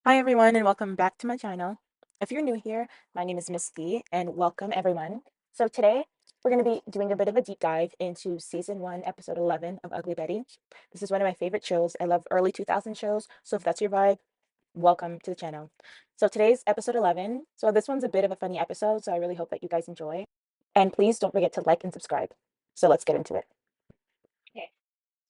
Hi everyone and welcome back to my channel. If you're new here, my name is Miss D and welcome everyone. So today we're going to be doing a bit of a deep dive into season 1, episode 11 of Ugly Betty. This is one of my favorite shows. I love early 2000 shows, so if that's your vibe, welcome to the channel. So today's episode 11. So this one's a bit of a funny episode, so I really hope that you guys enjoy. And please don't forget to like and subscribe. So let's get into it.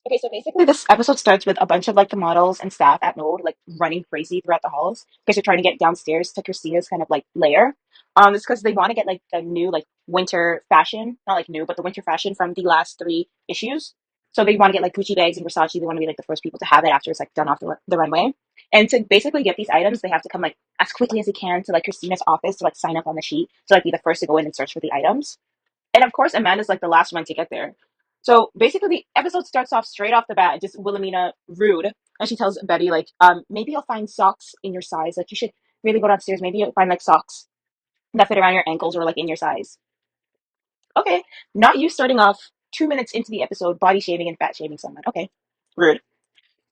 Okay, so basically this episode starts with a bunch of like the models and staff at Mode like running crazy throughout the halls because they're trying to get downstairs to Christina's kind of like lair. It's because they want to get like the new like winter fashion, not like new, but the winter fashion from the last three issues. So they want to get like Gucci bags and Versace. They want to be like the first people to have it after it's like done off the runway. And to basically get these items, they have to come like as quickly as they can to like Christina's office to like sign up on the sheet to like be the first to go in and search for the items. And of course, Amanda's like the last one to get there. So basically, the episode starts off straight off the bat, just Wilhelmina rude, and she tells Betty like, maybe you'll find socks in your size. Like you should really go downstairs. Maybe you'll find like socks that fit around your ankles or like in your size. Okay, not you starting off 2 minutes into the episode, body shaming and fat shaming someone. Okay, rude.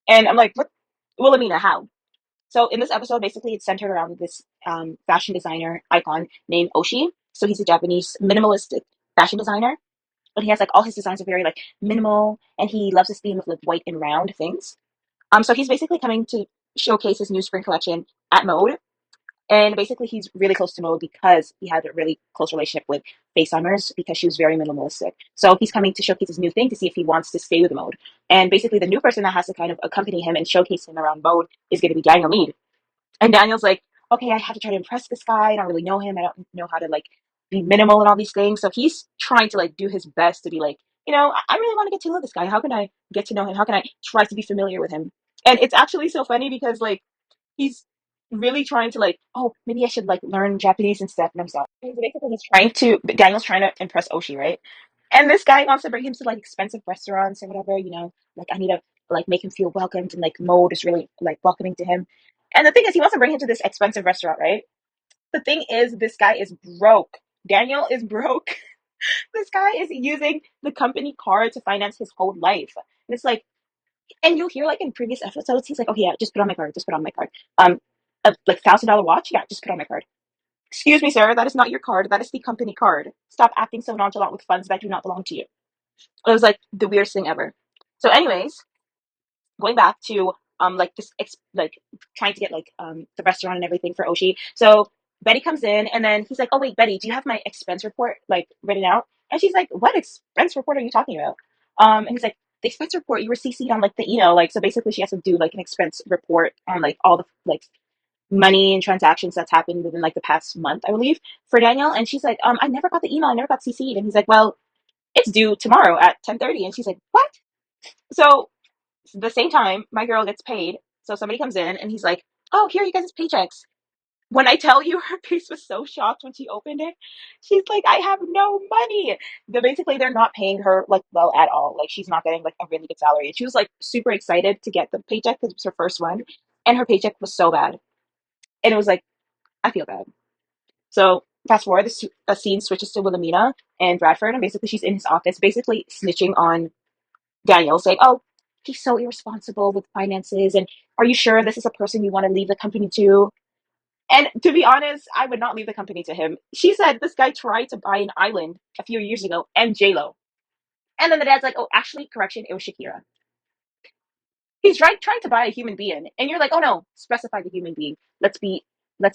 And I'm like, what, Wilhelmina? How? So in this episode, basically, it's centered around this fashion designer icon named Oshi. So he's a Japanese minimalistic fashion designer, but he has like all his designs are very like minimal, and he loves this theme of like white and round things. So he's basically coming to showcase his new spring collection at Mode, and basically he's really close to Mode because he had a really close relationship with Faye Summers because she was very minimalistic. So he's coming to showcase his new thing to see if he wants to stay with Mode. And basically the new person that has to kind of accompany him and showcase him around Mode is going to be Daniel Mead. And Daniel's like, okay, I have to try to impress this guy. I don't really know him. I don't know how to like be minimal and all these things. So he's trying to like do his best to be like, I really want to get to know this guy. How can I get to know him? How can I try to be familiar with him? And it's actually so funny because like he's really trying to like, oh, maybe I should like learn Japanese and stuff. And I'm sorry. So basically, Daniel's trying to impress Oshi, right? And this guy wants to bring him to like expensive restaurants or whatever, like I need to like make him feel welcomed and like Mode is really like welcoming to him. And the thing is, he wants to bring him to this expensive restaurant, right? The thing is, this guy is broke. Daniel is broke. This guy is using the company card to finance his whole life. And it's like, and you'll hear like in previous episodes, he's like, "Okay, yeah, just put on my card, just put on my card." A like $1,000 watch, yeah, just put on my card. Excuse me, sir, that is not your card. That is the company card. Stop acting so nonchalant with funds that do not belong to you. It was like the weirdest thing ever. So, anyways, going back to like this like trying to get like the restaurant and everything for Oshi. So Betty comes in and then he's like, "Oh wait, Betty, do you have my expense report like written out?" And she's like, "What expense report are you talking about?" And he's like, "The expense report you were CC'd on like the like so basically she has to do like an expense report on like all the like money and transactions that's happened within like the past month, I believe, for Daniel." And she's like, "I never got the email. I never got CC'd." And he's like, "Well, it's due tomorrow at 10:30." And she's like, "What?" So the same time, my girl gets paid. So somebody comes in and he's like, "Oh, here you guys' paychecks." When I tell you, her face was so shocked when she opened it. She's like, "I have no money." Basically, they're not paying her like well at all. Like she's not getting like a really good salary. And she was like super excited to get the paycheck because it was her first one, and her paycheck was so bad. And it was like, I feel bad. So fast forward, a scene switches to Wilhelmina and Bradford, and basically she's in his office, basically snitching on Daniel, saying, "Oh, he's so irresponsible with finances, and are you sure this is a person you want to leave the company to?" And to be honest, I would not leave the company to him. She said this guy tried to buy an island a few years ago and J-Lo. And then the dad's like, "Oh, actually, correction, it was Shakira." He's trying to buy a human being. And you're like, "Oh no, specify the human being. Let's be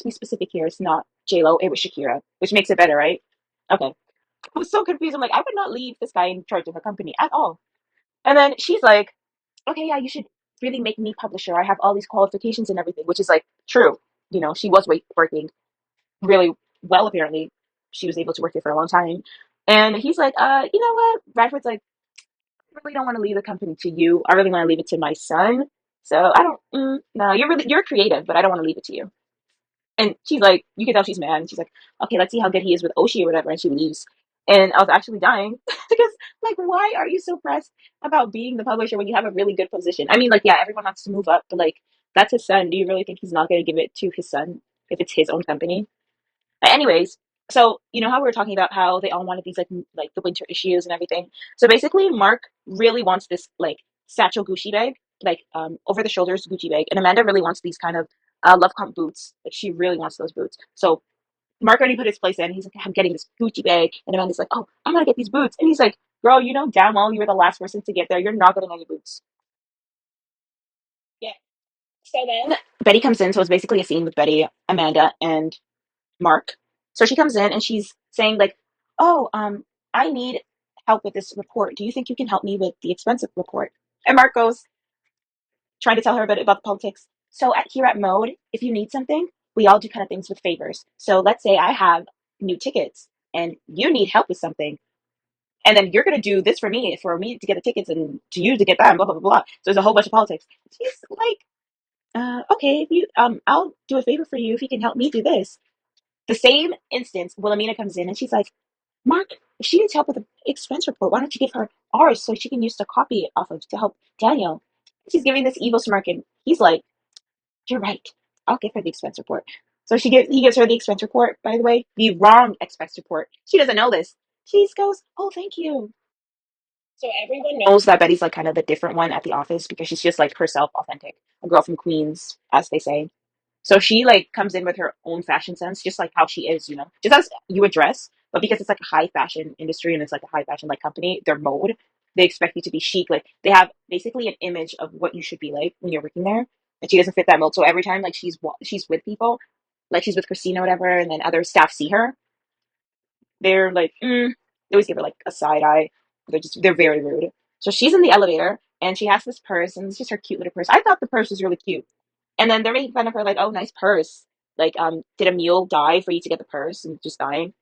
specific here. It's not J-Lo, it was Shakira, which makes it better, right? Okay. I was so confused. I'm like, I would not leave this guy in charge of her company at all. And then she's like, "Okay, yeah, you should really make me publisher. I have all these qualifications and everything," which is like true. She was working really well, apparently. She was able to work there for a long time. And he's like, you know what? Bradford's like, "I really don't want to leave the company to you. I really want to leave it to my son. So I don't, no, you're creative, but I don't want to leave it to you." And she's like, you can tell she's mad. And she's like, "Okay, let's see how good he is with Oshi or whatever." And she leaves. And I was actually dying because, like, why are you so pressed about being the publisher when you have a really good position? I mean, like, yeah, everyone wants to move up, but like, that's his son. Do you really think he's not going to give it to his son if it's his own company? Anyways, so you know how we were talking about how they all wanted these like the winter issues and everything. So basically, Mark really wants this like satchel Gucci bag, like over the shoulders Gucci bag, and Amanda really wants these kind of Love Comp boots. Like she really wants those boots. So Mark already put his place in. He's like, I'm getting this Gucci bag, and Amanda's like, oh, I'm gonna get these boots, and he's like, girl, you know damn well you were the last person to get there. You're not getting any boots. Yeah. So then Betty comes in. So it's basically a scene with Betty, Amanda, and Mark. So she comes in and she's saying like, "Oh, I need help with this report. Do you think you can help me with the expensive report?" And Mark goes, trying to tell her a bit about the politics. So here at Mode, if you need something, we all do kind of things with favors. So let's say I have new tickets and you need help with something, and then you're gonna do this for me to get the tickets and to you to get that, and blah blah blah blah. So there's a whole bunch of politics. She's like, okay, if you I'll do a favor for you if you can help me do this. The same instance, Wilhelmina comes in and she's like, Mark, if she needs help with the expense report, why don't you give her ours so she can use the copy it off of to help Daniel? She's giving this evil smirk, and he's like, you're right. I'll give her the expense report. So he gives her the expense report, by the way, the wrong expense report. She doesn't know this. She just goes, oh, thank you. So everyone knows that Betty's like kind of the different one at the office because she's just like herself, authentic, a girl from Queens, as they say. So she like comes in with her own fashion sense, just like how she is, just as you would dress. But because it's like a high fashion industry and it's like a high fashion like company, their mode, they expect you to be chic. Like they have basically an image of what you should be like when you're working there, and she doesn't fit that mold. So every time like she's with people, like she's with Christina or whatever, and then other staff see her, they're like, they always give her like a side eye. They're very rude. So she's in the elevator and she has this purse, and it's just her cute little purse. I thought the purse was really cute, and then they're making fun of her, like, "Oh, nice purse. Like, did a mule die for you to get the purse and just dying?"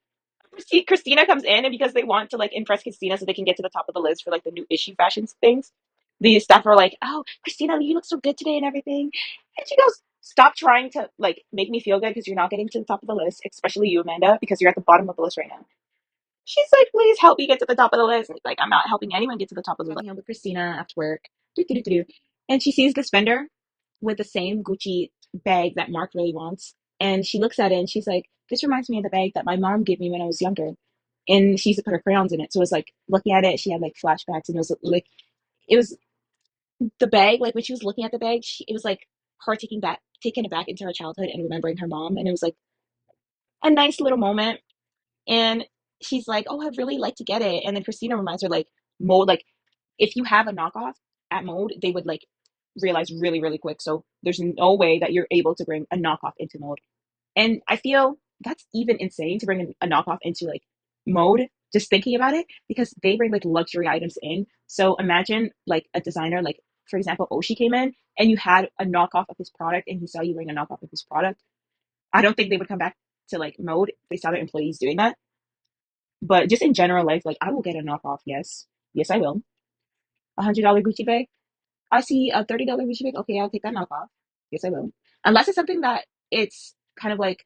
Christina comes in, and because they want to like impress Christina, so they can get to the top of the list for like the new issue fashion things, the staff are like, "Oh, Christina, you look so good today and everything," and she goes, "Stop trying to like make me feel good because you're not getting to the top of the list, especially you, Amanda, because you're at the bottom of the list right now." She's like, please help me get to the top of the list. And he's like, I'm not helping anyone get to the top of the list. Talking with Christina after work. Do. And she sees this vendor with the same Gucci bag that Mark really wants. And she looks at it and she's like, this reminds me of the bag that my mom gave me when I was younger. And she used to put her crayons in it. So it was like looking at it, she had like flashbacks, and it was like it was the bag, like when she was looking at the bag, it was like her taking it back into her childhood and remembering her mom. And it was like a nice little moment. And she's like, "Oh, I'd really like to get it." And then Christina reminds her, like, Mode, like, if you have a knockoff at Mode, they would like realize really, really quick. So there's no way that you're able to bring a knockoff into Mode. And I feel that's even insane to bring a knockoff into like Mode, just thinking about it, because they bring like luxury items in. So imagine like a designer, like for example, Oshi came in and you had a knockoff of his product and he saw you wearing a knockoff of his product. I don't think they would come back to like Mode if they saw their employees doing that. But just in general life, like I will get a knockoff. Yes, yes, I will. $100 Gucci bag. I see a $30 Gucci bag. Okay, I'll take that knockoff. Yes, I will. Unless it's something that it's kind of like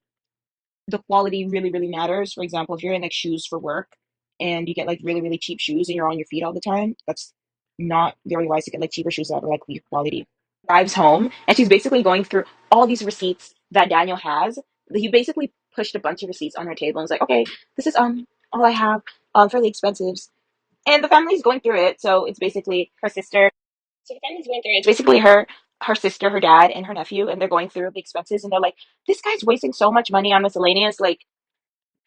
the quality really, really matters. For example, if you're in like shoes for work and you get like really, really cheap shoes and you're on your feet all the time, that's not very wise to get like cheaper shoes that are like weak quality. Arrives home and she's basically going through all these receipts that Daniel has. He basically pushed a bunch of receipts on her table and was like, okay, this is all I have for the expenses. And the family's going through it. So it's basically her sister. So the family's going through it. It's basically her sister, her dad, and her nephew, and they're going through the expenses, and they're like, this guy's wasting so much money on miscellaneous. Like,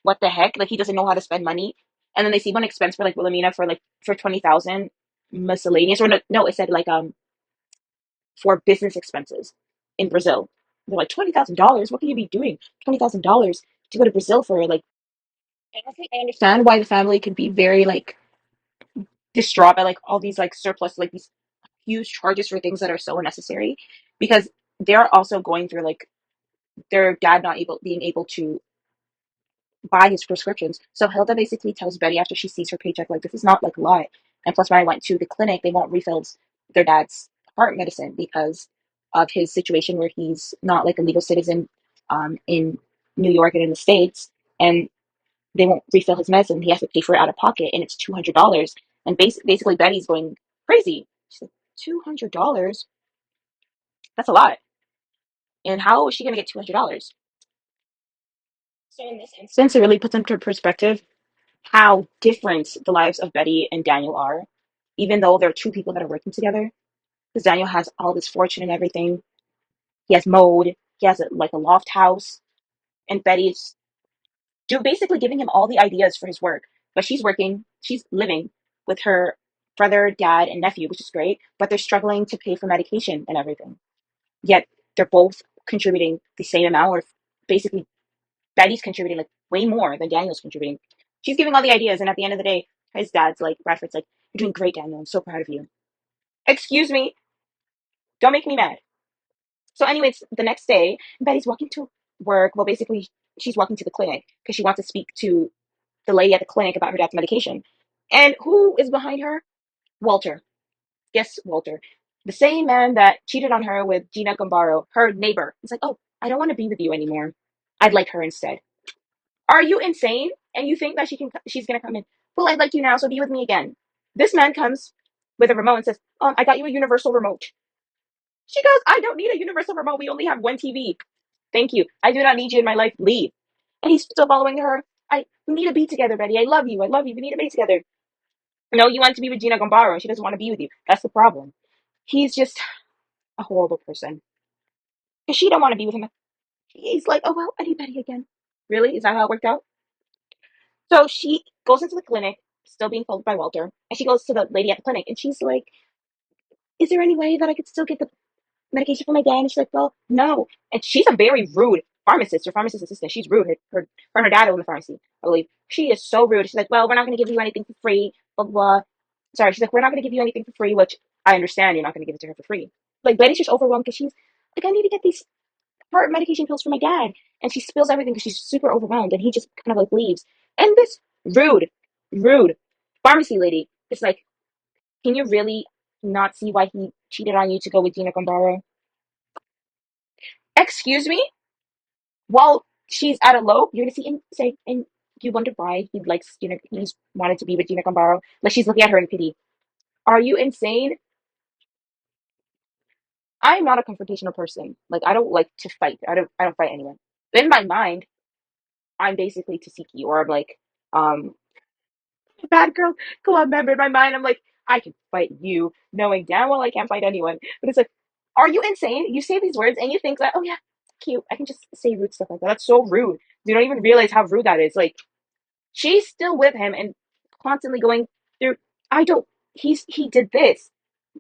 what the heck? Like, he doesn't know how to spend money. And then they see one expense for like Wilhelmina for 20,000 miscellaneous, or no, no, it said like for business expenses in Brazil. They're like $20,000. What can you be doing? $20,000 to go to Brazil for like. I don't think I understand why the family could be very like distraught by like all these like surplus, like these huge charges for things that are so unnecessary, because they're also going through like their dad not able being able to buy his prescriptions. So Hilda basically tells Betty after she sees her paycheck, like, this is not like a lot. And plus, when I went to the clinic, they won't refill their dad's heart medicine because of his situation where he's not like a legal citizen in New York and in the States. And they won't refill his medicine. He has to pay for it out of pocket, and it's $200. And basically, Betty's going crazy. She's like, $200? That's a lot. And how is she going to get $200? So in this instance, it really puts into perspective how different the lives of Betty and Daniel are, even though they're two people that are working together. Because Daniel has all this fortune and everything. He has Mode. He has like a loft house, and Betty's basically giving him all the ideas for his work. But she's working, she's living with her brother, dad, and nephew, which is great. But they're struggling to pay for medication and everything. Yet they're both contributing the same amount, or basically Betty's contributing like way more than Daniel's contributing. She's giving all the ideas, and at the end of the day, his dad's like, Bradford's like, "You're doing great, Daniel. I'm so proud of you." Excuse me, don't make me mad. So, anyways, the next day, Betty's walking to work. Well, basically, she's walking to the clinic because she wants to speak to the lady at the clinic about her dad's medication. And who is behind her? Walter. Yes, Walter. The same man that cheated on her with Gina Gambaro, her neighbor. He's like, "Oh, I don't want to be with you anymore. I'd like her instead." Are you insane? And you think that she's gonna come in? Well, I'd like you now, so be with me again. This man comes with a remote and says, I got you a universal remote. She goes, "I don't need a universal remote. We only have one TV. Thank you. I do not need you in my life. Leave." And he's still following her. We need to be together, Betty. I love you. I love you. We need to be together. No, you want to be with Gina Gambaro, and she doesn't want to be with you. That's the problem. He's just a horrible person. Because she don't want to be with him. He's like, "Oh well, I need Betty again." Really? Is that how it worked out? So she goes into the clinic, still being followed by Walter, and she goes to the lady at the clinic, and she's like, "Is there any way that I could still get the medication for my dad?" And she's like, "Well, no." And she's a very rude pharmacist or pharmacist assistant. She's rude. Her dad owned the pharmacy, I believe. She is so rude. She's like, "Well, we're not going to give you anything for free, blah, blah, blah." Sorry, she's like, "We're not going to give you anything for free," which I understand you're not going to give it to her for free. Like, Betty's just overwhelmed because she's like, "I need to get these heart medication pills for my dad." And she spills everything because she's super overwhelmed, and he just kind of like leaves. And this rude, rude pharmacy lady is like, "Can you really not see why he cheated on you to go with Dina Gambaro?" Excuse me? While she's at a low, you're gonna see him say, and you wonder why he likes Gina, he's wanted to be with Gina Gambaro. Like, she's looking at her in pity. Are you insane? I'm not a confrontational person. Like, I don't like to fight. I don't fight anyone. In my mind, I'm basically Tasiki, or I'm like, um, bad girl club member. In my mind, I'm like, I can fight you, knowing damn well I can't fight anyone. But it's like, are you insane? You say these words and you think that, oh yeah, cute. I can just say rude stuff like that. That's so rude. You don't even realize how rude that is. Like, she's still with him and constantly going through. I don't. He did this,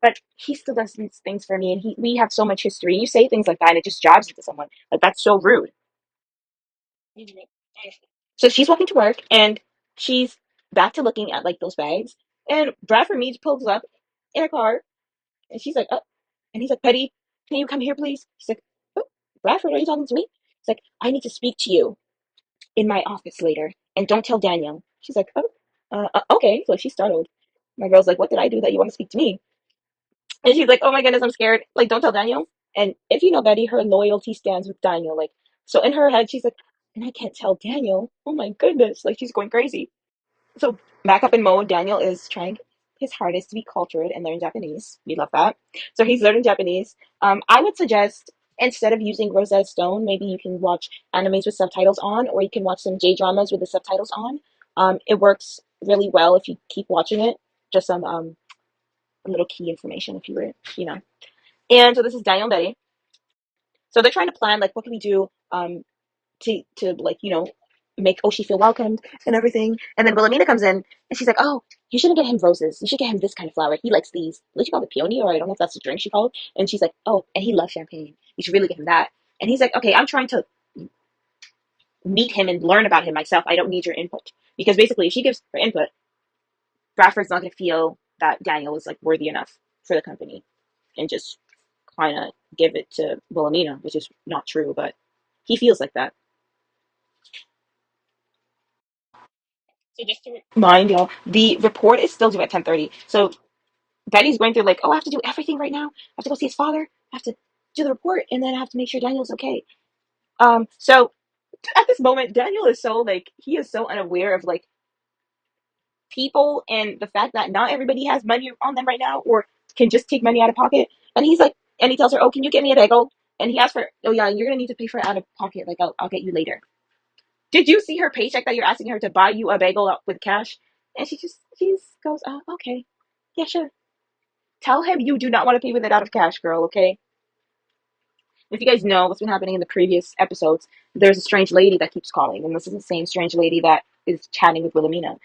but he still does these things for me, and we have so much history. You say things like that, and it just jabs into someone. Like, that's so rude. So she's walking to work, and she's back to looking at like those bags, and Bradford Meads pulls up in a car, and she's like, "Oh," and he's like, "Betty, can you come here, please?" She's like, "Oh, Bradford, are you talking to me?" He's like, "I need to speak to you in my office later, and don't tell Daniel." She's like, "Oh, okay." So she's startled. My girl's like, "What did I do that you want to speak to me?" And she's like, "Oh my goodness, I'm scared. Like, don't tell Daniel." And if you know Betty, her loyalty stands with Daniel. Like, so in her head, she's like, "And I can't tell Daniel. Oh my goodness!" Like, she's going crazy. So back up in mode, Daniel is trying his hardest to be cultured and learn Japanese. We love that. So he's learning Japanese. I would suggest, instead of using Rosetta Stone, maybe you can watch animes with subtitles on, or you can watch some J dramas with the subtitles on. It works really well if you keep watching it. Just some little key information if you were, you know. And so this is Daniel and Betty. So they're trying to plan like, what can we do to like, make Oshi feel welcomed and everything. And then Wilhelmina comes in and she's like, "Oh, you shouldn't get him roses. You should get him this kind of flower. He likes these." What did she call it, peony? Or I don't know if that's the drink she called. And she's like, "Oh, and he loves champagne. You should really get him that." And he's like, "Okay, I'm trying to meet him and learn about him myself. I don't need your input." Because basically, if she gives her input, Bradford's not going to feel that Daniel is like worthy enough for the company, and just kind of give it to Wilhelmina, which is not true, but he feels like that. So just to remind y'all, the report is still due at 10:30. So Betty's going through like, "Oh, I have to do everything right now. I have to go see his father. I have to do the report, and then I have to make sure Daniel's okay." So at this moment, Daniel is so like, he is so unaware of like people and the fact that not everybody has money on them right now, or can just take money out of pocket. And he's like, and he tells her, "Oh, can you get me a bagel?" And he asks for, "Oh yeah, you're gonna need to pay for it out of pocket. Like, I'll get you later." Did you see her paycheck that you're asking her to buy you a bagel with cash? And she just goes, "Oh, okay, yeah, sure." Tell him you do not want to pay with it out of cash, girl. Okay. If you guys know what's been happening in the previous episodes, there's a strange lady that keeps calling, and this is the same strange lady that is chatting with Wilhelmina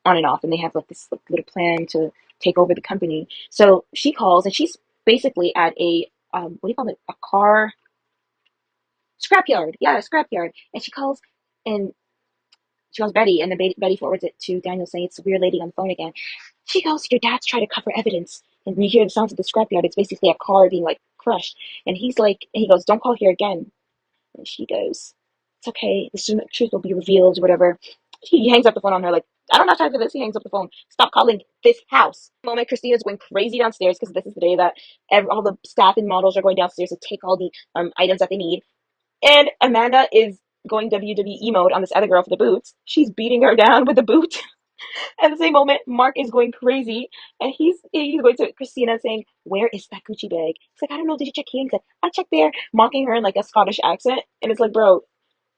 on and off, and they have like this like little plan to take over the company. So she calls, and she's basically at a what do you call it? A car scrapyard. Yeah, a scrapyard. And and she calls Betty, and then Betty forwards it to Daniel saying it's a weird lady on the phone again. She goes, "Your dad's trying to cover evidence." And you hear the sounds of the scrapyard. It's basically a car being like crushed. And he goes, "Don't call here again." And she goes, "It's okay. The truth will be revealed," or whatever. He hangs up the phone on her, like, "I don't have time for this." He hangs up the phone. "Stop calling this house." The moment Christina's going crazy downstairs because this is the day that all the staff and models are going downstairs to take all the items that they need. And Amanda is going WWE mode on this other girl for the boots. She's beating her down with the boot. At the same moment, Mark is going crazy, and he's going to Christina saying, "Where is that Gucci bag?" He's like, "I don't know. Did you check here?" He's like, "I checked there," mocking her in like a Scottish accent. And it's like, bro.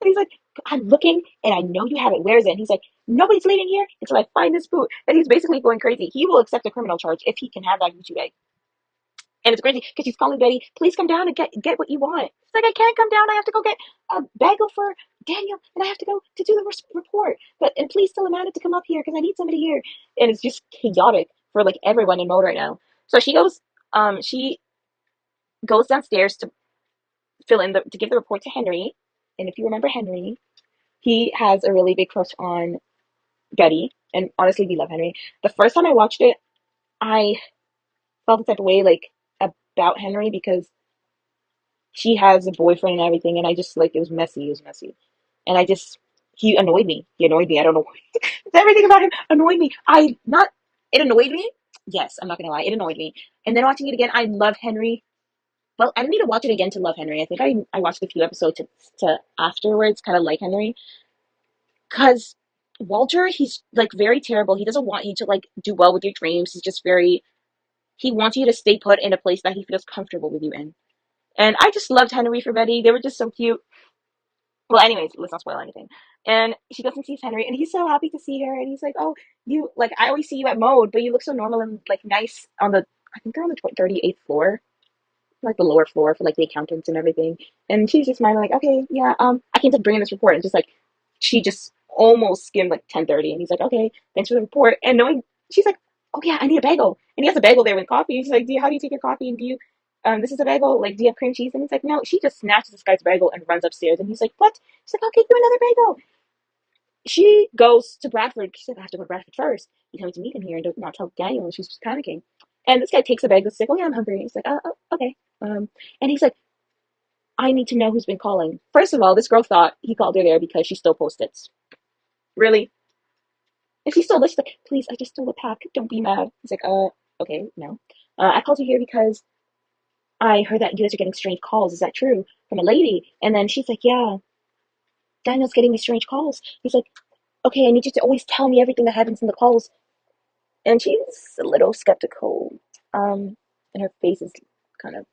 And he's like, "I'm looking, and I know you have it. Where is it?" And he's like, "Nobody's leaving here until I find this boot." And he's basically going crazy. He will accept a criminal charge if he can have that Gucci bag. And it's crazy because she's calling Betty, "Please come down and get what you want." It's like, "I can't come down. I have to go get a bagel for Daniel, and I have to go to do the report. And please tell Amanda to come up here because I need somebody here." And it's just chaotic for like everyone in mode right now. So she goes downstairs to to give the report to Henry. And if you remember Henry, he has a really big crush on Betty. And honestly, we love Henry. The first time I watched it, I felt the type of way like about Henry because she has a boyfriend and everything, and I just like it was messy. It was messy, and I just he annoyed me. He annoyed me. I don't know why. Everything about him annoyed me. I not it annoyed me. Yes, I'm not gonna lie, it annoyed me. And then watching it again, I love Henry. Well, I didn't need to watch it again to love Henry. I think I watched a few episodes to afterwards kind of like Henry because Walter, he's like very terrible. He doesn't want you to like do well with your dreams. He's just very he wants you to stay put in a place that he feels comfortable with you in. And I just loved Henry for Betty. They were just so cute. Well, anyways, let's not spoil anything. And she goes and sees Henry, and he's so happy to see her. And he's like, "Oh, you like I always see you at mode, but you look so normal and like nice on the. I think they're on the 38th floor, like the lower floor for like the accountants and everything." And she's just smiling, like, "Okay, yeah, I came to bring in this report." And just like she just almost skimmed like 10:30, and he's like, "Okay, thanks for the report." And knowing she's like, "Oh yeah, I need a bagel," and he has a bagel there with coffee. And she's like, how do you take your coffee? And do you this is a bagel. Like, do you have cream cheese?" And he's like, "No." She just snatches this guy's bagel and runs upstairs. And he's like, "What?" She's like, "I'll get you another bagel." She goes to Bradford. She's like, "I have to go to Bradford first. You coming to meet him here and do not tell Daniel." And she's just panicking. And this guy takes a bagel. He's like, "Oh yeah, I'm hungry." He's like, oh, okay." And he's like, "I need to know who's been calling." First of all, this girl thought he called her there because she stole Post-its. Really? If she stole this, she's like, "Please, I just stole a pack. Don't be mad." He's like, okay, no. I called you here because I heard that you guys are getting strange calls. Is that true?" From a lady. And then she's like, "Yeah, Daniel's getting these strange calls." He's like, "Okay, I need you to always tell me everything that happens in the calls." And she's a little skeptical. And her face is kind of,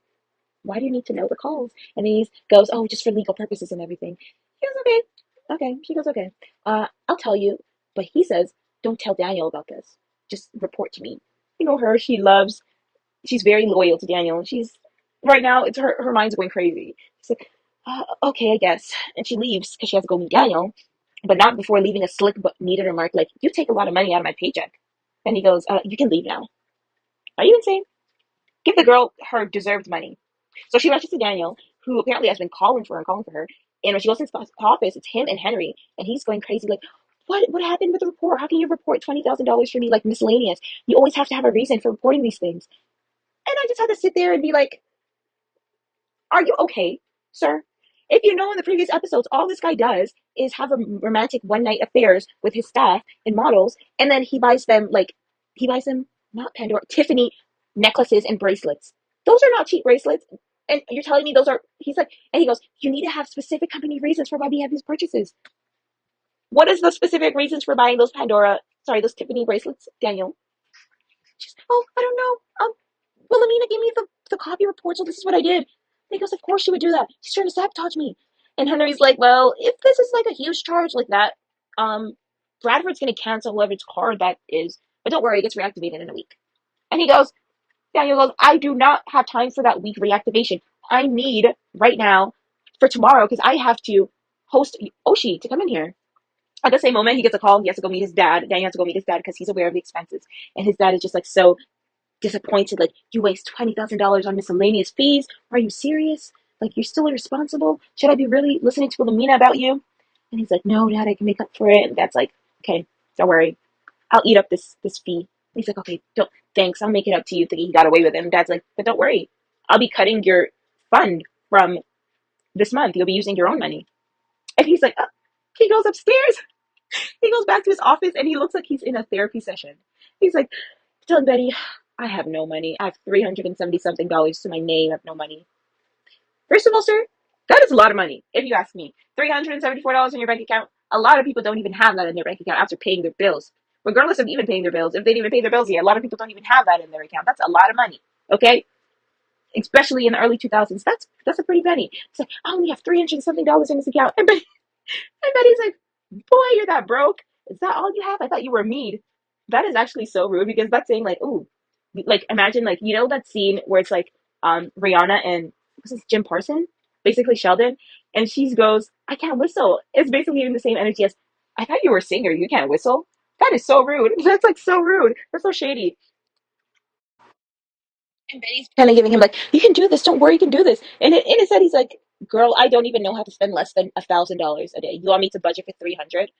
"Why do you need to know the calls?" And he goes, "Oh, just for legal purposes and everything." He goes, "Okay. Okay." She goes, "Okay. I'll tell you." But he says, "Don't tell Daniel about this. Just report to me." You know her, she's very loyal to Daniel. Right now, it's her mind's going crazy. She's like, "Okay, I guess." And she leaves because she has to go meet Daniel, but not before leaving a slick but needed remark like, "You take a lot of money out of my paycheck." And he goes, "You can leave now." Are you insane? Give the girl her deserved money. So she rushes to Daniel, who apparently has been calling for her and calling for her. And when she goes into the office, it's him and Henry, and he's going crazy like, What happened with the report? How can you report $20,000 for me like miscellaneous? You always have to have a reason for reporting these things." And I just had to sit there and be like, "Are you okay, sir?" If you know in the previous episodes, all this guy does is have a romantic one night affairs with his staff and models, and then he buys them not Pandora, Tiffany necklaces and bracelets. Those are not cheap bracelets. And you're telling me those are he's like and he goes, "You need to have specific company reasons for why we have these purchases." What is the specific reasons for buying those Tiffany bracelets, Daniel? "Oh, I don't know. Wilhelmina gave me the copy report, so this is what I did." And he goes, "Of course she would do that. She's trying to sabotage me." And Henry's like, "Well, if this is like a huge charge like that, um, Bradford's gonna cancel whoever's card that is, but don't worry, it gets reactivated in a week." And he goes, Daniel goes, "I do not have time for that week reactivation. I need right now for tomorrow because I have to host Oshi to come in here. At the same moment, he gets a call. He has to go meet his dad. Daniel has to go meet his dad because he's aware of the expenses. And his dad is just like so disappointed. Like, you waste $20,000 on miscellaneous fees. Are you serious? Like, you're still irresponsible. Should I be really listening to Lamina about you? And he's like, no, Dad, I can make up for it. And Dad's like, okay, don't worry. I'll eat up this fee. And he's like, okay, don't, thanks. I'll make it up to you. Thinking he got away with it. And Dad's like, but don't worry. I'll be cutting your fund from this month. You'll be using your own money. And he's like, he goes upstairs. He goes back to his office and he looks like he's in a therapy session. He's like, telling Betty, I have no money. I have 370 something dollars to my name. I have no money. First of all, sir, that is a lot of money, if you ask me. $374 in your bank account. A lot of people don't even have that in their bank account after paying their bills. Regardless of even paying their bills, if they didn't even pay their bills yet, a lot of people don't even have that in their account. That's a lot of money. Okay? Especially in the early 2000s. That's a pretty penny. It's like, I only have 300 something dollars in this account. And Betty's like, boy, you're that broke. Is that all you have? I thought you were mead. That is actually so rude because that's saying like, ooh, like imagine like that scene where it's like Rihanna and what's this Jim Parson, basically Sheldon, and she goes, I can't whistle. It's basically even the same energy as I thought you were a singer. You can't whistle. That is so rude. That's like so rude. That's so shady. And Betty's kind of giving him like, you can do this. Don't worry, you can do this. And in his head, he's like, girl, I don't even know how to spend less than $1,000 a day. You want me to budget for 300?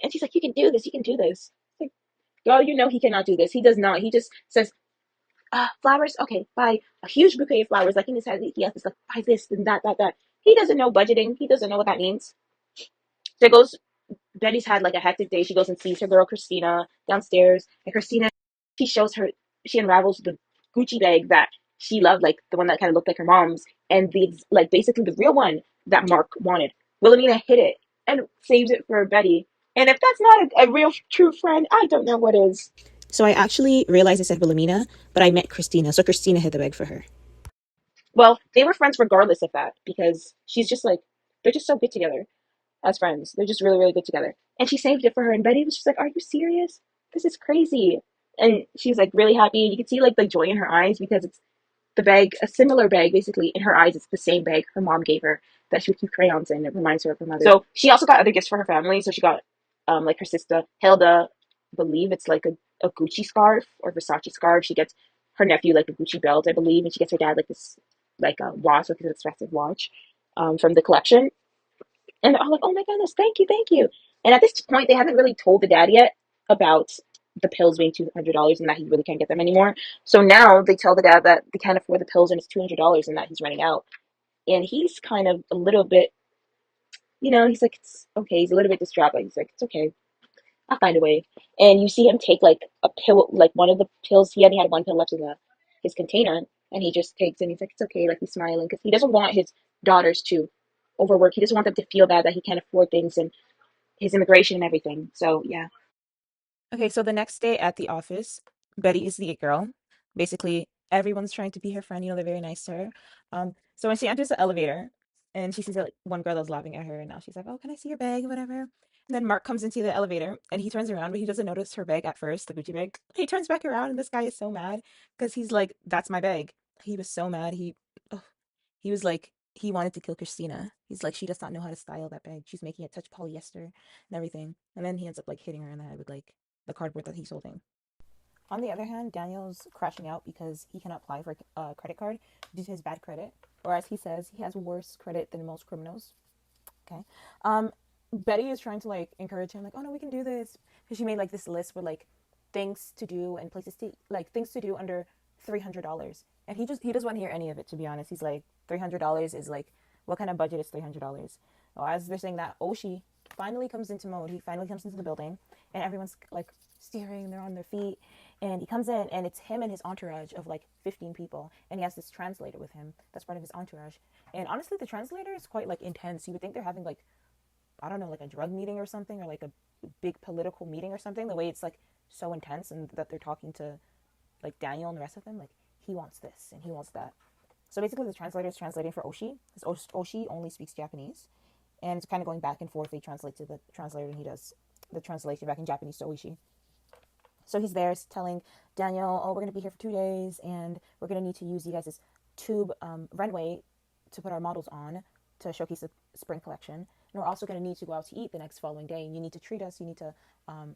And she's like, you can do this. You can do this. Like, girl, you know he cannot do this. He does not. He just says, flowers. Okay, buy a huge bouquet of flowers. Like in his head, he has this like, buy this and that. He doesn't know budgeting. He doesn't know what that means. So it goes Betty's had like a hectic day. She goes and sees her girl Christina downstairs, and Christina, she shows her, she unravels the Gucci bag that she loved, like the one that kind of looked like her mom's, and the like basically the real one that Mark wanted. Wilhelmina hid it and saves it for Betty. And if that's not a real true friend, I don't know what is. So I actually realized I said Wilhelmina, but I meant Christina. So Christina hid the bag for her. Well, they were friends regardless of that because she's just like, they're just so good together as friends. They're just really, really good together. And she saved it for her. And Betty was just like, are you serious? This is crazy. And she's like really happy. You can see like the joy in her eyes because it's the bag, a similar bag, basically in her eyes. It's the same bag her mom gave her that she would keep crayons in. It reminds her of her mother. So she also got other gifts for her family. So she got like her sister Hilda, I believe it's like a Gucci scarf or Versace scarf. She gets her nephew like a Gucci belt, I believe, and she gets her dad like this like a watch, like an expensive watch from the collection. And they're all like, oh my goodness, thank you, thank you. And at this point, they haven't really told the dad yet about the pills being $200 and that he really can't get them anymore. So now they tell the dad that they can't afford the pills and it's $200 and that he's running out. And he's kind of a little bit, he's like, it's okay. He's a little bit distraught, but he's like, it's okay. I'll find a way. And you see him take like a pill, like one of the pills. He only had one pill left in his container, and he just takes it. And he's like, it's okay. Like he's smiling because he doesn't want his daughters to overwork. He doesn't want them to feel bad that he can't afford things and his immigration and everything. So yeah. Okay, so the next day at the office, Betty is the it girl. Basically, everyone's trying to be her friend. They're very nice to her. So when she enters the elevator and she sees that like, one girl that's laughing at her, and now she's like, "Oh, can I see your bag, whatever?" And then Mark comes into the elevator and he turns around, but he doesn't notice her bag at first, the Gucci bag. He turns back around, and this guy is so mad because he's like, "That's my bag." He was so mad. Ugh, he was like, he wanted to kill Christina. He's like, she does not know how to style that bag. She's making it touch polyester and everything. And then he ends up like hitting her in the head with like the cardboard that he's holding. On the other hand, Daniel's crashing out because he cannot apply for a credit card due to his bad credit, or as he says, he has worse credit than most criminals. Okay. Betty is trying to like encourage him, like, oh no, we can do this, because she made like this list with like things to do and places to like things to do under $300, and he doesn't want to hear any of it. To be honest, he's like, $300 is like, what kind of budget is $300? Well, as they're saying that, Oshi finally comes into mode. He finally comes into the building, and everyone's like staring. They're on their feet, and he comes in, and it's him and his entourage of like 15 people, and he has this translator with him. That's part of his entourage. And honestly, the translator is quite like intense. You would think they're having like, I don't know, like a drug meeting or something, or like a big political meeting or something. The way it's like so intense, and that they're talking to like Daniel and the rest of them, like he wants this and he wants that. So basically, the translator is translating for Oshi. Because Oshi only speaks Japanese, and it's kind of going back and forth. They translate to the translator, and he does the translation back in Japanese to Oshi. So he's there telling Daniel, "Oh, we're gonna be here for 2 days, and we're gonna need to use you guys' tube runway to put our models on to showcase the spring collection. And we're also going to need to go out to eat the next following day. And you need to treat us. You need to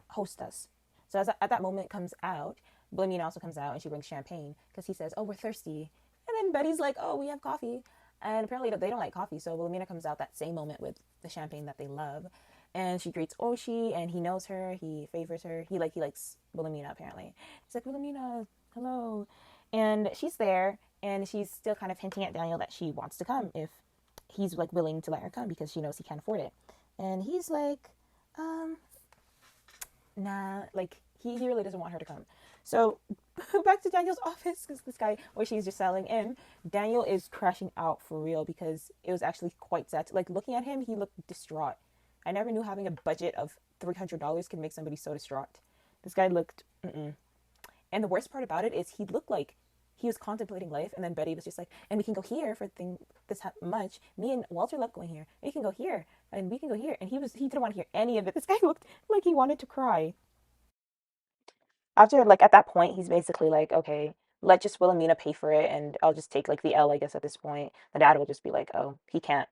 host us. So at that moment comes out, Blamina also comes out and she brings champagne because he says, "Oh, we're thirsty." And then Betty's like, "Oh, we have coffee." And apparently they don't like coffee. So Blamina comes out that same moment with the champagne that they love. And she greets Oshi and he knows her. He favors her. He likes Wilhelmina apparently. He's like, "Wilhelmina, hello." And she's there and she's still kind of hinting at Daniel that she wants to come if he's like willing to let her come because she knows he can't afford it. And he's like, um, nah, like he really doesn't want her to come. So back to Daniel's office because this guy, or she's just selling in. Daniel is crashing out for real because it was actually quite sad. Like looking at him, he looked distraught. I never knew having a budget of $300 can make somebody so distraught. This guy looked, mm-mm. And the worst part about it is he looked like he was contemplating life, and then Betty was just like, "And we can go here for this much. Me and Walter love going here. We can go here, and we can go here." And he didn't want to hear any of it. This guy looked like he wanted to cry. After like at that point, he's basically like, "Okay, let just Wilhelmina pay for it, and I'll just take like the L, I guess." At this point, the dad will just be like, "Oh, he can't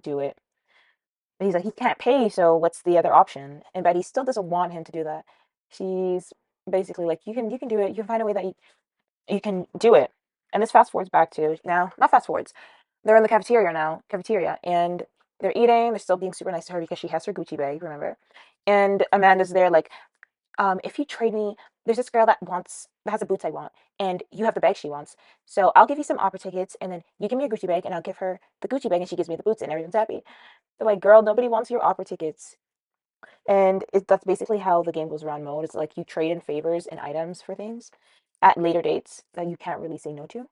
do it." But he's like, "He can't pay, so what's the other option?" And Betty still doesn't want him to do that. She's basically like, "You can do it. You can find a way that you can do it." And this fast forwards back to now, not fast forwards. They're in the cafeteria, and they're eating. They're still being super nice to her because she has her Gucci bag, remember? And Amanda's there, like, if you trade me, there's this girl that has the boots I want, and you have the bag she wants. So I'll give you some opera tickets, and then you give me a Gucci bag, and I'll give her the Gucci bag, and she gives me the boots, and everyone's happy. They're like, "Girl, nobody wants your opera tickets." And that's basically how the game goes around mode. It's like you trade in favors and items for things at later dates that you can't really say no to.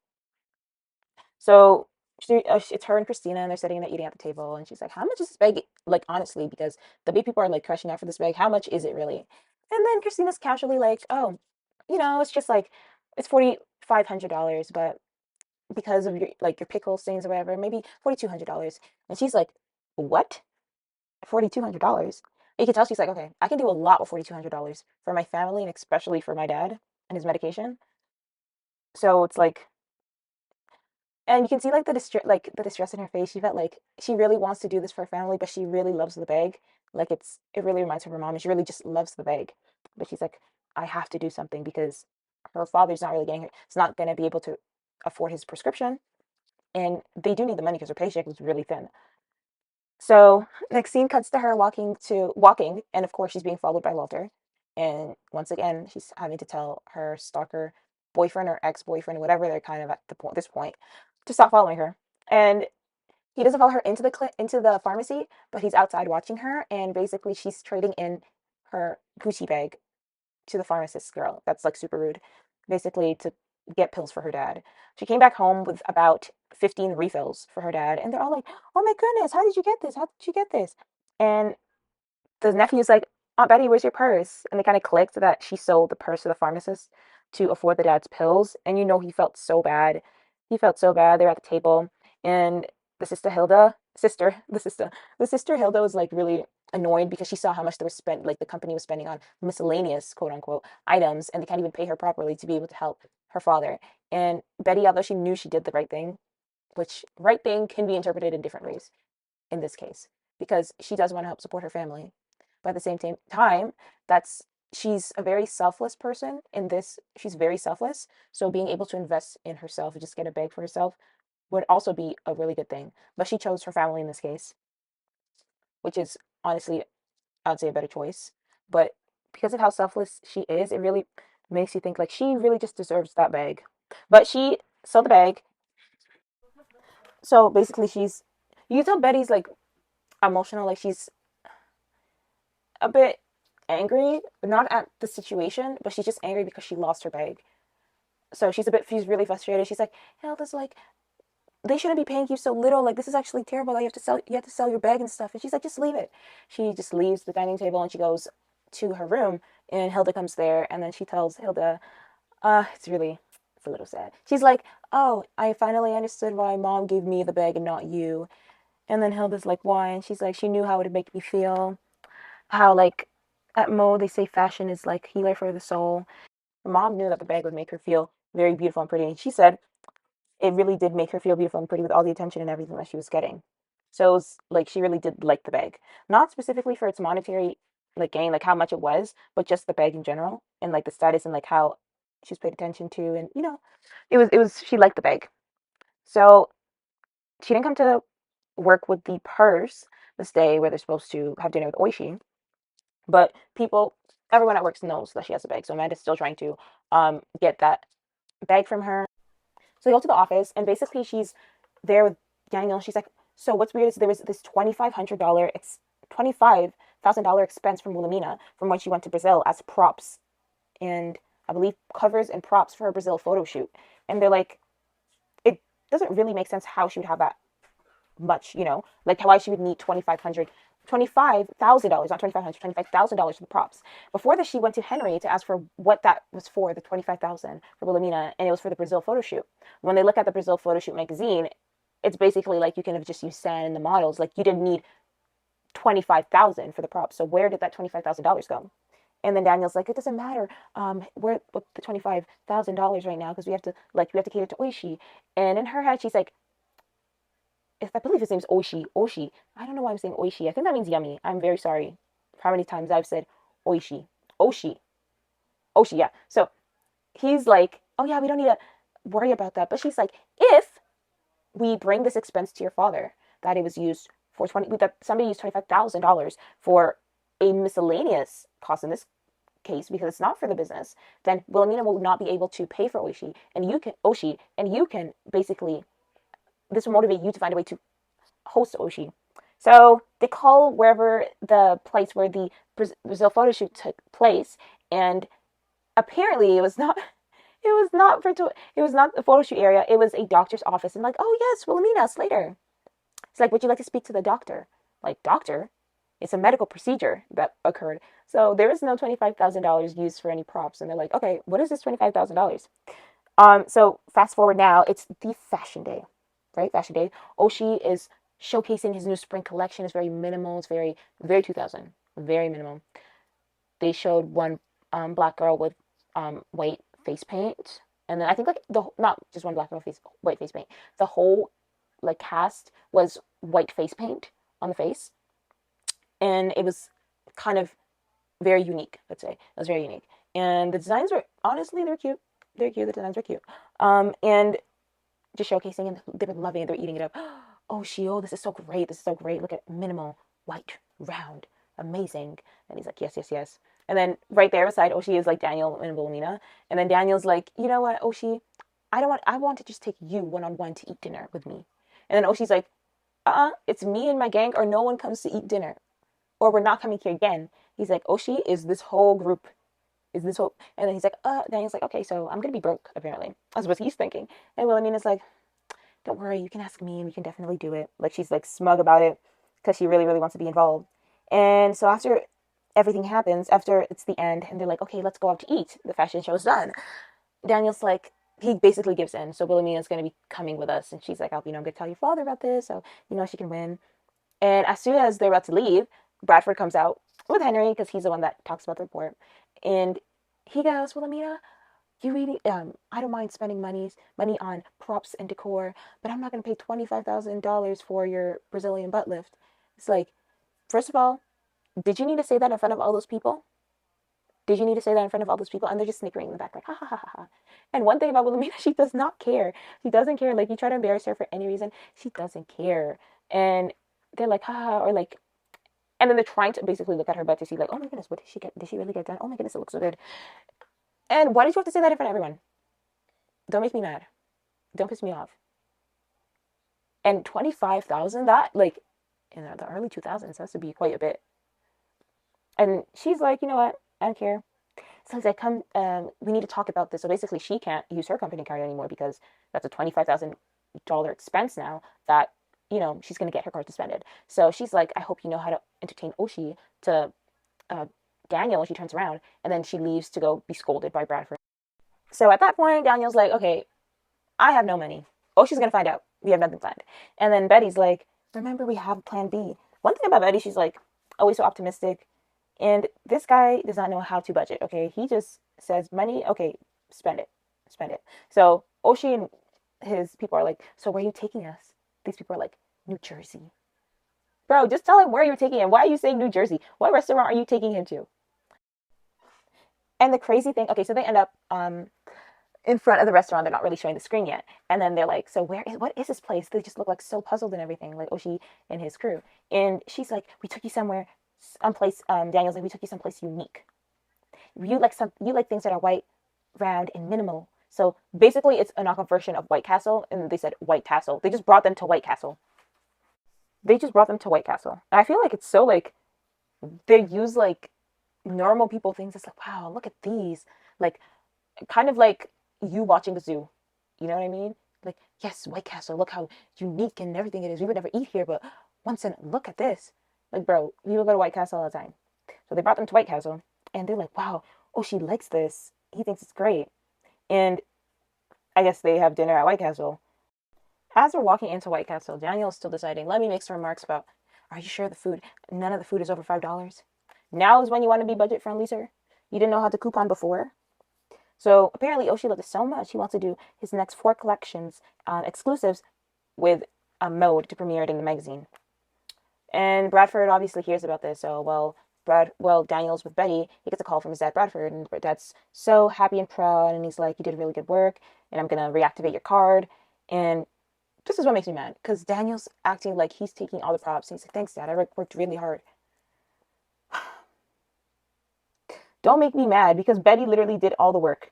So it's her and Christina, and they're sitting there eating at the table, and she's like, "How much is this bag? Like honestly, because the big people are like crashing out for this bag. How much is it really?" And then Christina's casually like, "Oh, it's just like it's $4,500, but because of your pickle stains or whatever, maybe $4,200." And she's like, "What? $4,200?" You can tell she's like, "Okay, I can do a lot with $4,200 for my family and especially for my dad and his medication." So it's like, and you can see like the distress in her face. She felt like she really wants to do this for her family, but she really loves the bag. Like it really reminds her of her mom, and she really just loves the bag. But she's like, "I have to do something because her father's not really getting her. It's not going to be able to afford his prescription, and they do need the money because her paycheck was really thin." So next scene cuts to her walking, and of course she's being followed by Walter. And once again, she's having to tell her stalker boyfriend or ex-boyfriend, whatever they're kind of at this point, to stop following her. And he doesn't follow her into the pharmacy, but he's outside watching her, and basically she's trading in her Gucci bag to the pharmacist girl. That's like super rude. Basically to get pills for her dad. She came back home with about 15 refills for her dad, and they're all like, "Oh my goodness, how did you get this? How did you get this?" And the nephew's like, "Aunt Betty, where's your purse?" And they kind of clicked that she sold the purse to the pharmacist to afford the dad's pills. And he felt so bad. He felt so bad. They're at the table, and the sister Hilda, the sister Hilda was like really annoyed because she saw how much they were spent, like the company was spending on miscellaneous quote unquote items, and they can't even pay her properly to be able to help her father. And Betty, although she knew she did the right thing, which right thing can be interpreted in different ways in this case, because she does want to help support her family. But at the same time, that's she's a very selfless person in this. She's very selfless. So being able to invest in herself and just get a bag for herself would also be a really good thing. But she chose her family in this case, which is honestly, I'd say a better choice. But because of how selfless she is, it really makes you think like she really just deserves that bag. But she sold the bag. So basically, you can tell Betty's like emotional, like she's a bit angry, not at the situation, but she's just angry because she lost her bag. So she's really frustrated. She's like, "Hell, this like they shouldn't be paying you so little. Like this is actually terrible. That you have to sell your bag and stuff." And she's like, "Just leave it." She just leaves the dining table and she goes to her room. And Hilda comes there, and then she tells Hilda, it's a little sad. She's like, "Oh, I finally understood why mom gave me the bag and not you." And then Hilda's like, "Why?" And she's like, "She knew how it would make me feel. How like at Mo they say fashion is like healer for the soul." Her mom knew that the bag would make her feel very beautiful and pretty. And she said, it really did make her feel beautiful and pretty with all the attention and everything that she was getting. So it was like she really did like the bag, not specifically for its monetary like gain, like how much it was, but just the bag in general and like the status and like how she was paid attention to, and it was she liked the bag. So she didn't come to work with the purse this day where they're supposed to have dinner with Oishi, but everyone at work knows that she has a bag. So Amanda's still trying to get that bag from her. So they go to the office, and basically she's there with Daniel. She's like, "So what's weird is there was this $25,000 expense from Wilhelmina from when she went to Brazil as props, and I believe covers and props for her Brazil photo shoot." And they're like, "It doesn't really make sense how she would have that much, like why she would need $25,000, not 2,500, $25,000 for the props." Before this, she went to Henry to ask for what that was for, the 25,000 for Wilhelmina, and it was for the Brazil photo shoot. When they look at the Brazil photo shoot magazine, it's basically like you can have just used sand and the models. Like you didn't need 25,000 for the props. So where did that $25,000 go? And then Daniel's like, it doesn't matter. We're with the $25,000 right now because we have to cater to Oishi. And in her head, she's like, if I believe his name's Oishi. Oishi. I don't know why I'm saying Oishi. I think that means yummy. I'm very sorry for how many times I've said Oishi. Oshi. Oshi, yeah. So he's like, oh yeah, we don't need to worry about that. But she's like, if we bring this expense to your father, that it was used for that somebody used $25,000 for a miscellaneous cost in this case because it's not for the business, then Wilhelmina will not be able to pay for Oshi, and you can basically, this will motivate you to find a way to host Oshi. So they call wherever the place where the Brazil photo shoot took place, and apparently it was not the photo shoot area. It was a doctor's office, and like, oh yes, Wilhelmina Slater. It's like, would you like to speak to the doctor? Like, doctor? It's a medical procedure that occurred. So there is no $25,000 used for any props, and they're like, okay, what is this $25,000? So fast forward now, it's the fashion day, right? Fashion day. Oshi is showcasing his new spring collection. It's very minimal. It's very, very 2000, very minimal. They showed one black girl with white face paint, and then I think like not just one black girl white face paint. The whole like cast was white face paint on the face, and it was kind of very unique. Let's say it was very unique, and the designs were honestly they're cute. They're cute. The designs were cute. And just showcasing, and they've been loving it. They're eating it up. Oh, Shio, this is so great. This is so great. Look at minimal, white, round, amazing. And he's like, yes, yes, yes. And then right there beside Oshi is like Daniel and Wilhelmina. And then Daniel's like, you know what, Oshi, I want to just take you one-on-one to eat dinner with me. And then Oshi's like, it's me and my gang, or no one comes to eat dinner, or we're not coming here again. He's like, Oshi is this whole group, and then he's like, Daniel's like, okay, so I'm gonna be broke, apparently. That's what he's thinking. And Wilhelmina's like, don't worry, you can ask me, and we can definitely do it. Like, she's like smug about it because she really, really wants to be involved. And so after everything happens, after it's the end, and they're like, okay, let's go out to eat. The fashion show's done. Daniel's like, he basically gives in. So Wilhelmina's going to be coming with us. And she's like, I'm going to tell your father about this. So, she can win. And as soon as they're about to leave, Bradford comes out with Henry because he's the one that talks about the report. And he goes, Wilhelmina, you really, I don't mind spending money on props and decor, but I'm not going to pay $25,000 for your Brazilian butt lift. It's like, first of all, did you need to say that in front of all those people? Did you need to say that in front of all those people? And they're just snickering in the back, like, ha ha ha ha. And one thing about Wilhelmina, she does not care. She doesn't care. Like, you try to embarrass her for any reason, she doesn't care. And they're like, ha, or like, and then they're trying to basically look at her butt to see, like, oh my goodness, what did she get? Did she really get done? Oh my goodness, it looks so good. And why did you have to say that in front of everyone? Don't make me mad. Don't piss me off. And 25,000, that, like, in the early 2000s, has to be quite a bit. And she's like, you know what? I don't care. So he's like, come, we need to talk about this. So basically, she can't use her company card anymore because that's a $25,000 expense now that, she's going to get her card suspended. So she's like, I hope you know how to entertain Oshi to Daniel when she turns around. And then she leaves to go be scolded by Bradford. So at that point, Daniel's like, okay, I have no money. Oshi's going to find out. We have nothing planned. And then Betty's like, remember, we have plan B. One thing about Betty, she's like always so optimistic. And this guy does not know how to budget, okay? He just says money, okay, spend it. Spend it. So Oshi and his people are like, so where are you taking us? These people are like, New Jersey. Bro, just tell him where you're taking him. Why are you saying New Jersey? What restaurant are you taking him to? And the crazy thing, okay, so they end up in front of the restaurant. They're not really showing the screen yet. And then they're like, so what is this place? They just look like so puzzled and everything, like Oshi and his crew. And she's like, we took you somewhere, someplace, Daniel's like, we took you someplace unique. You like things that are white, round, and minimal. So basically, it's a knockoff version of White Castle, and they said White Castle. They just brought them to White Castle. They just brought them to White Castle, and I feel like it's so like they use like normal people things. It's like, wow, look at these, like kind of like you watching the zoo. You know what I mean? Like, yes, White Castle. Look how unique and everything it is. We would never eat here, but once in look at this. Like, bro, we will go to White Castle all the time. So they brought them to White Castle, and they're like, wow, oh, she likes this. He thinks it's great, and I guess they have dinner at White Castle. As we're walking into White Castle, Daniel's still deciding. Let me make some remarks about, are you sure none of the food is over $5? Now is when you want to be budget friendly, sir? You didn't know how to coupon before? So apparently Oshi loved it so much, he wants to do his next 4 collections, exclusives, with a mode to premiere it in the magazine. And Bradford obviously hears about this. So, Daniel's with Betty. He gets a call from his dad, Bradford, and Dad's so happy and proud. And he's like, "You did really good work, and I'm gonna reactivate your card." And this is what makes me mad, because Daniel's acting like he's taking all the props. And he's like, "Thanks, Dad. I worked really hard." Don't make me mad, because Betty literally did all the work.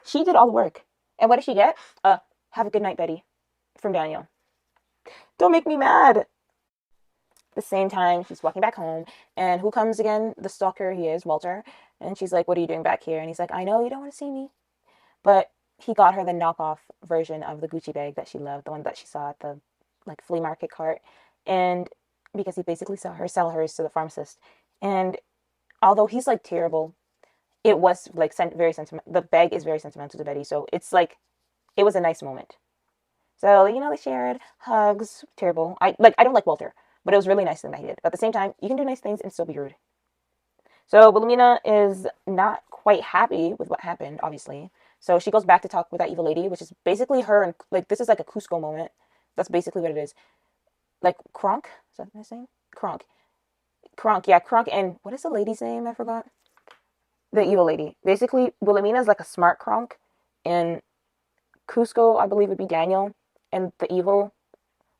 She did all the work. And what did she get? Have a good night, Betty, from Daniel. Don't make me mad. The same time, she's walking back home, and who comes again? The stalker he is, Walter. And she's like, "What are you doing back here?" And he's like, "I know you don't want to see me." But he got her the knockoff version of the Gucci bag that she loved, the one that she saw at the like flea market cart. And because he basically saw her sell hers to the pharmacist. And although he's like terrible, it was like very sentimental. The bag is very sentimental to Betty. So it's like, it was a nice moment. So, they shared hugs. Terrible. I don't like Walter, but it was really nice thing that he did. But at the same time, you can do nice things and still be rude. So Wilhelmina is not quite happy with what happened, obviously. So she goes back to talk with that evil lady, which is basically her, and like this is like a Cusco moment. That's basically what it is. Like Kronk, is that his name? Kronk, yeah, Kronk. And what is the lady's name? I forgot. The evil lady. Basically, Wilhelmina is like a smart Kronk, and Cusco, I believe, would be Daniel, and the evil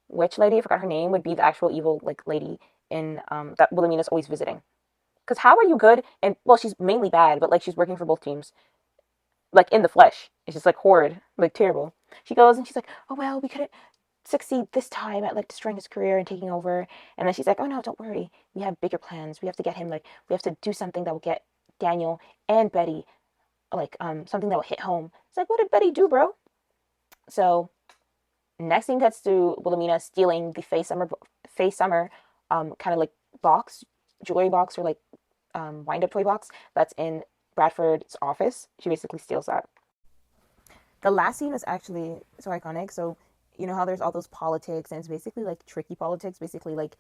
witch lady, I forgot her name, would be the actual evil like lady in that Wilhelmina's always visiting. Because how are you good? And well, she's mainly bad, but like she's working for both teams, like in the flesh. It's just like horrid, like terrible. She goes and she's like, "Oh well, we couldn't succeed this time at like destroying his career and taking over." And then she's like, "Oh no, don't worry. We have bigger plans. We have to get him like we have to do something that will get Daniel and Betty like something that will hit home." It's like, what did Betty do, bro? So next thing cuts to Wilhelmina stealing the Faye Summer kind of like jewelry box, or like wind up toy box that's in Bradford's office. She basically steals that. The last scene is actually so iconic. So you know how there's all those politics, and it's basically like tricky politics. Basically, like,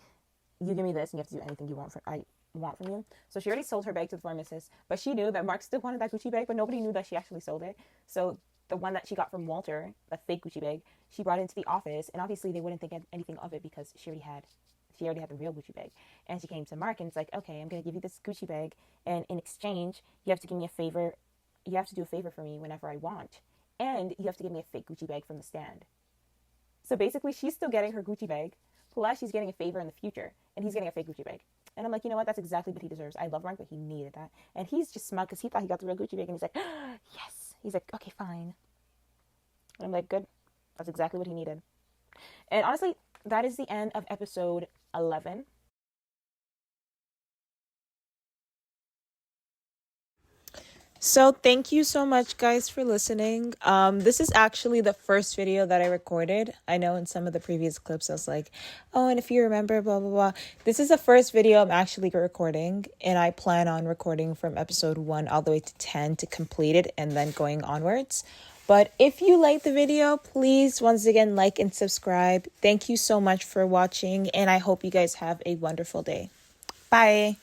you give me this, and you have to do anything I want from you. So she already sold her bag to the pharmacist, but she knew that Mark still wanted that Gucci bag, but nobody knew that she actually sold it. So the one that she got from Walter, the fake Gucci bag, she brought it into the office, and obviously they wouldn't think anything of it because she already had the real Gucci bag. And she came to Mark and it's like, "Okay, I'm gonna give you this Gucci bag, and in exchange, you have to give me a favor. You have to do a favor for me whenever I want, and you have to give me a fake Gucci bag from the stand." So basically, she's still getting her Gucci bag, plus she's getting a favor in the future, and he's getting a fake Gucci bag. And I'm like, you know what? That's exactly what he deserves. I love Mark, but he needed that. And he's just smug because he thought he got the real Gucci bag, and he's like, "Yes." He's like, "Okay, fine." And I'm like, good. That's exactly what he needed. And honestly, that is the end of episode 11. So thank you so much, guys, for listening. This is actually the first video that I recorded. I know in some of the previous clips I was like, "Oh, and if you remember, blah, blah, blah." This is the first video I'm actually recording, and I plan on recording from episode 1 all the way to 10 to complete it and then going onwards. But if you like the video, please once again like and subscribe. Thank you so much for watching, and I hope you guys have a wonderful day. Bye.